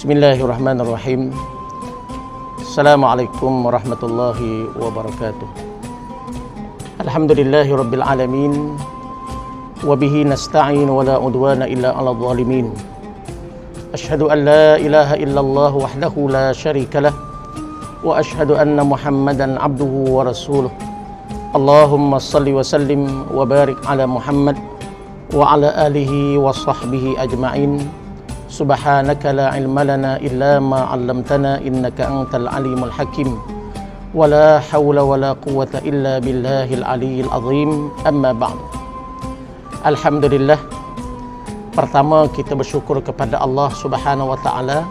Bismillahirrahmanirrahim. Assalamualaikum warahmatullahi wabarakatuh. Alhamdulillahi rabbil alamin. Wabihi nasta'in wa la udwana illa ala zalimin. Ashhadu an la ilaha illallah wahdahu la syarika lah. Wa ashhadu anna Muhammadan abduhu wa rasuluh. Allahumma salli wa sallim wa barik ala Muhammad wa ala alihi wa sahbihi ajma'in. Subhanaka la ilma lana illa ma 'allamtana innaka antal alimul hakim. Wala haula wala quwwata illa billahil aliyil azim. Amma ba'd. Alhamdulillah, pertama kita bersyukur kepada Allah Subhanahu wa taala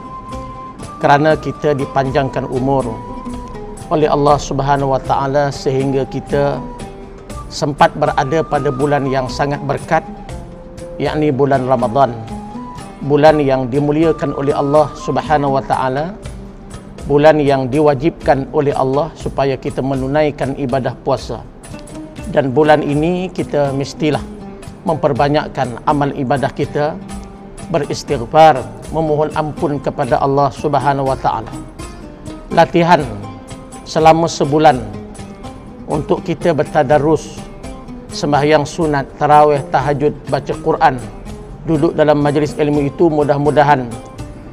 kerana kita dipanjangkan umur oleh Allah Subhanahu wa taala sehingga kita sempat berada pada bulan yang sangat berkat, yakni bulan Ramadan. Bulan yang dimuliakan oleh Allah Subhanahu wa taala, bulan yang diwajibkan oleh Allah supaya kita menunaikan ibadah puasa. Dan bulan ini kita mestilah memperbanyakkan amal ibadah kita, beristighfar, memohon ampun kepada Allah Subhanahu wa taala. Latihan selama sebulan untuk kita bertadarus, sembahyang sunat, tarawih, tahajud, baca Quran, duduk dalam majlis ilmu itu, mudah-mudahan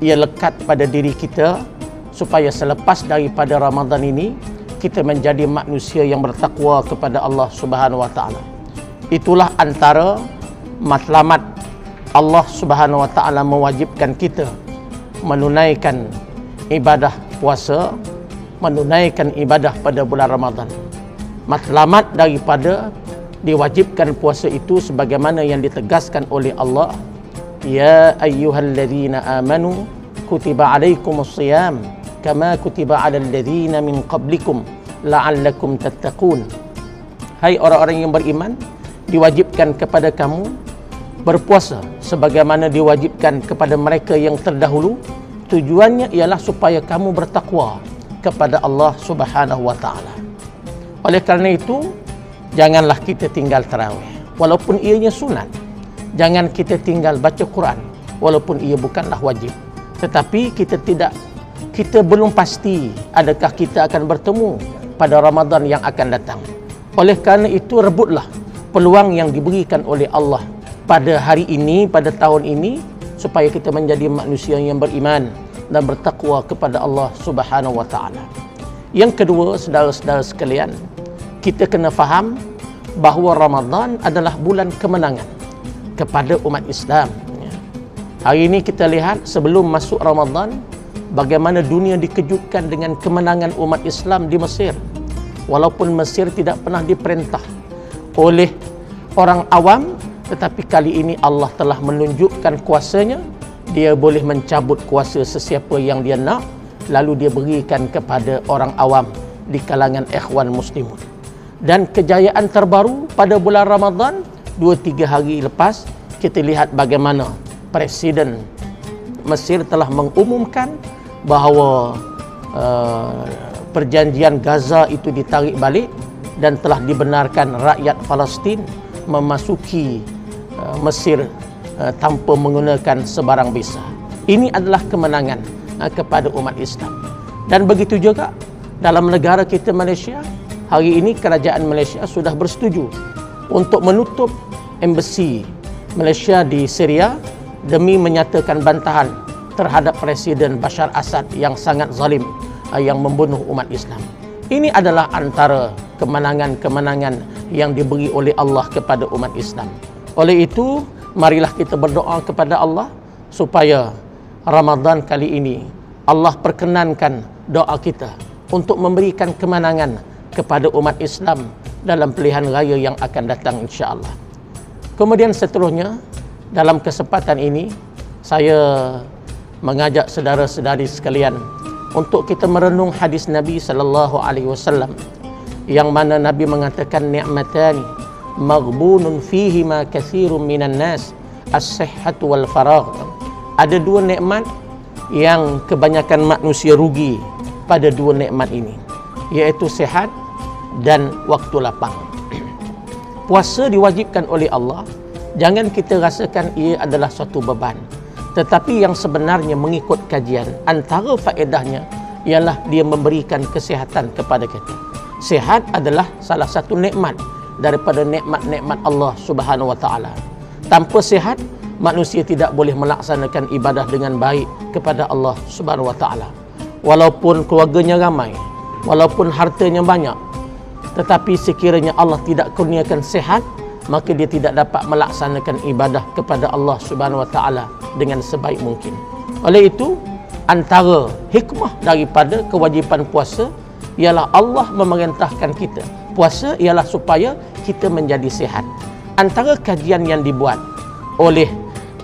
ia lekat pada diri kita supaya selepas daripada Ramadan ini kita menjadi manusia yang bertakwa kepada Allah Subhanahu wa taala. Itulah antara matlamat Allah Subhanahu wa taala mewajibkan kita menunaikan ibadah puasa, menunaikan ibadah pada bulan Ramadan. Matlamat daripada diwajibkan puasa itu sebagaimana yang ditegaskan oleh Allah, ya ayyuhalladzina amanu kutiba alaikumus shiyam kama kutiba alal ladzina min qablikum la'allakum tattaqun. Hai orang-orang yang beriman, diwajibkan kepada kamu berpuasa sebagaimana diwajibkan kepada mereka yang terdahulu. Tujuannya ialah supaya kamu bertakwa kepada Allah Subhanahu wa taala. Oleh kerana itu, janganlah kita tinggal tarawih walaupun ianya sunat. Jangan kita tinggal baca Quran walaupun ia bukanlah wajib. Tetapi kita belum pasti adakah kita akan bertemu pada Ramadan yang akan datang. Oleh kerana itu, rebutlah peluang yang diberikan oleh Allah pada hari ini, pada tahun ini, supaya kita menjadi manusia yang beriman dan bertakwa kepada Allah Subhanahu wa taala. Yang kedua, saudara-saudara sekalian, kita kena faham bahawa Ramadan adalah bulan kemenangan kepada umat Islam. Hari ini kita lihat sebelum masuk Ramadan, bagaimana dunia dikejutkan dengan kemenangan umat Islam di Mesir. Walaupun Mesir tidak pernah diperintah oleh orang awam, tetapi kali ini Allah telah menunjukkan kuasanya. Dia boleh mencabut kuasa sesiapa yang dia nak, lalu dia berikan kepada orang awam di kalangan ikhwan muslimun. Dan kejayaan terbaru pada bulan Ramadan, 2-3 hari lepas, kita lihat bagaimana Presiden Mesir telah mengumumkan bahawa perjanjian Gaza itu ditarik balik dan telah dibenarkan rakyat Palestin memasuki Mesir tanpa menggunakan sebarang visa. Ini adalah kemenangan kepada umat Islam. Dan begitu juga dalam negara kita Malaysia. Hari ini kerajaan Malaysia sudah bersetuju untuk menutup embassy Malaysia di Syria demi menyatakan bantahan terhadap Presiden Bashar Assad yang sangat zalim, yang membunuh umat Islam. Ini adalah antara kemenangan-kemenangan yang diberi oleh Allah kepada umat Islam. Oleh itu, marilah kita berdoa kepada Allah supaya Ramadan kali ini Allah perkenankan doa kita untuk memberikan kemenangan kepada umat Islam dalam pilihan raya yang akan datang, insya-Allah. Kemudian seterusnya, dalam kesempatan ini saya mengajak saudara-saudari sekalian untuk kita merenung hadis Nabi sallallahu alaihi wasallam yang mana Nabi mengatakan, ni'matani maghbunun fihima katsirun minan nas, as-sihhatu wal faragh. Ada dua nikmat yang kebanyakan manusia rugi pada dua nikmat ini, iaitu sihat dan waktu lapang. Puasa diwajibkan oleh Allah, jangan kita rasakan ia adalah suatu beban. Tetapi yang sebenarnya mengikut kajian, antara faedahnya ialah dia memberikan kesihatan kepada kita. Sihat adalah salah satu nikmat daripada nikmat-nikmat Allah Subhanahu wa taala. Tanpa sihat, manusia tidak boleh melaksanakan ibadah dengan baik kepada Allah Subhanahu wa taala. Walaupun keluarganya ramai, walaupun hartanya banyak, tetapi sekiranya Allah tidak kurniakan sihat, maka dia tidak dapat melaksanakan ibadah kepada Allah Subhanahu wa taala dengan sebaik mungkin. Oleh itu, antara hikmah daripada kewajipan puasa ialah Allah memerintahkan kita. Puasa ialah supaya kita menjadi sihat. Antara kajian yang dibuat oleh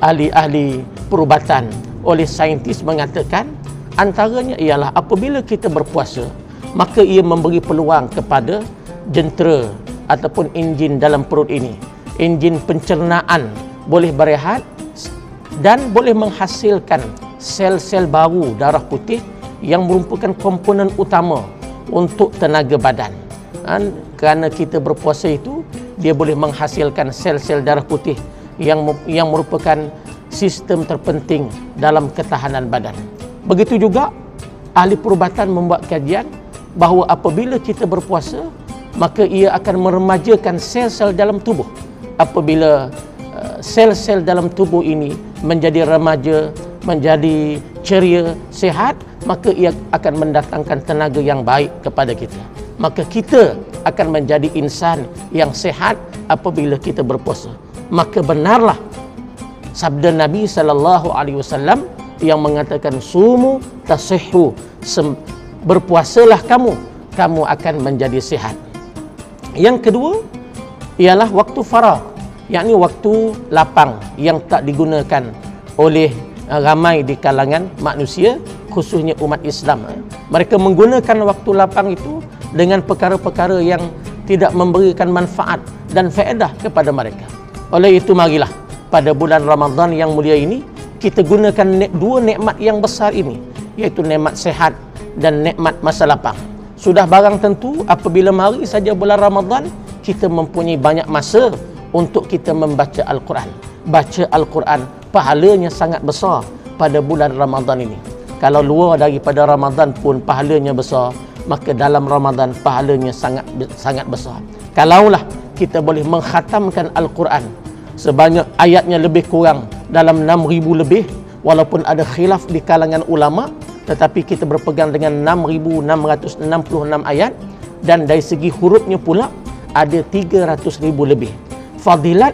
ahli-ahli perubatan, oleh saintis mengatakan, antaranya ialah apabila kita berpuasa, maka ia memberi peluang kepada jentera ataupun enjin dalam perut ini, enjin pencernaan boleh berehat dan boleh menghasilkan sel-sel baru darah putih yang merupakan komponen utama untuk tenaga badan. Kerana kita berpuasa itu, dia boleh menghasilkan sel-sel darah putih yang merupakan sistem terpenting dalam ketahanan badan. Begitu juga ahli perubatan membuat kajian bahawa apabila kita berpuasa, maka ia akan meremajakan sel-sel dalam tubuh. Apabila sel-sel dalam tubuh ini menjadi remaja, menjadi ceria, sihat, maka ia akan mendatangkan tenaga yang baik kepada kita. Maka kita akan menjadi insan yang sihat apabila kita berpuasa. Maka benarlah sabda Nabi SAW yang mengatakan, sumu tasihhu, berpuasalah kamu akan menjadi sihat. Yang kedua ialah waktu faragh, yakni waktu lapang yang tak digunakan oleh ramai di kalangan manusia, khususnya umat Islam. Mereka menggunakan waktu lapang itu dengan perkara-perkara yang tidak memberikan manfaat dan faedah kepada mereka. Oleh itu, marilah pada bulan Ramadan yang mulia ini kita gunakan dua nikmat yang besar ini, iaitu nikmat sehat dan nikmat masa lapang. Sudah barang tentu apabila mari saja bulan Ramadan, kita mempunyai banyak masa untuk kita membaca Al-Quran. Baca Al-Quran, pahalanya sangat besar pada bulan Ramadan ini. Kalau luar daripada Ramadan pun pahalanya besar, maka dalam Ramadan pahalanya sangat besar. Kalaulah kita boleh mengkhatamkan Al-Quran sebanyak ayatnya lebih kurang dalam 6,000 lebih, walaupun ada khilaf di kalangan ulama, tetapi kita berpegang dengan 6,666 ayat, dan dari segi hurufnya pula ada 300,000 lebih. Fadilat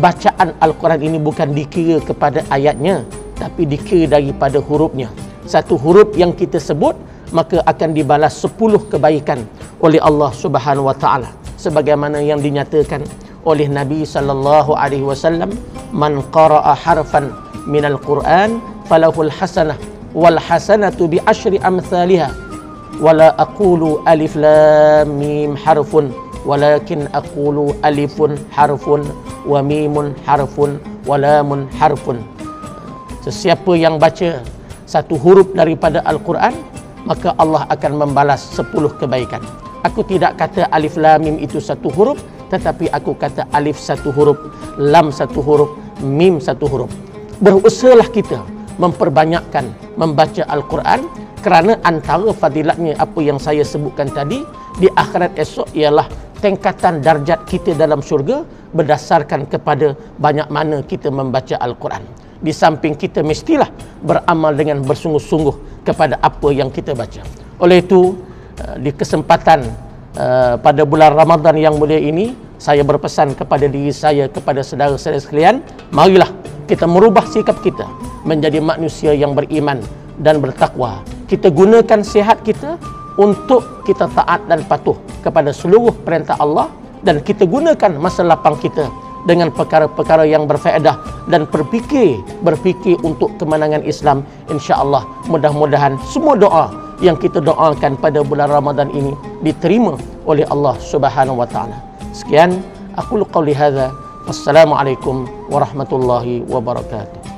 bacaan Al-Quran ini bukan dikira kepada ayatnya, tapi dikira daripada hurufnya. Satu huruf yang kita sebut, maka akan dibalas 10 kebaikan oleh Allah Subhanahu wa taala, sebagaimana yang dinyatakan oleh Nabi sallallahu alaihi wasallam, man qara'a harfan minal Quran falahul hasanah wal hasanatu bi asyri amsalha wala aqulu alif lam mim harfun walakin aqulu alifun harfun wa mimun harfun wa lamun harfun. Sesiapa yang baca satu huruf daripada Al-Quran, maka Allah akan membalas 10 kebaikan. Aku tidak kata alif lam mim itu satu huruf, tetapi aku kata alif satu huruf, lam satu huruf, mim satu huruf. Berusahalah kita memperbanyakkan membaca Al-Quran, kerana antara fadilatnya apa yang saya sebutkan tadi, di akhirat esok ialah tingkatan darjat kita dalam syurga berdasarkan kepada banyak mana kita membaca Al-Quran. Di samping kita mestilah beramal dengan bersungguh-sungguh kepada apa yang kita baca. Oleh itu, di kesempatan pada bulan Ramadan yang mulia ini, saya berpesan kepada diri saya, kepada saudara-saudara sekalian, marilah kita merubah sikap kita menjadi manusia yang beriman dan bertakwa. Kita gunakan sihat kita untuk kita taat dan patuh kepada seluruh perintah Allah, dan kita gunakan masa lapang kita dengan perkara-perkara yang berfaedah dan berfikir untuk kemenangan Islam. InsyaAllah, mudah-mudahan semua doa yang kita doakan pada bulan Ramadan ini diterima oleh Allah Subhanahu wa taala. Sekian, aku qauli hadza. Wassalamualaikum warahmatullahi wabarakatuh.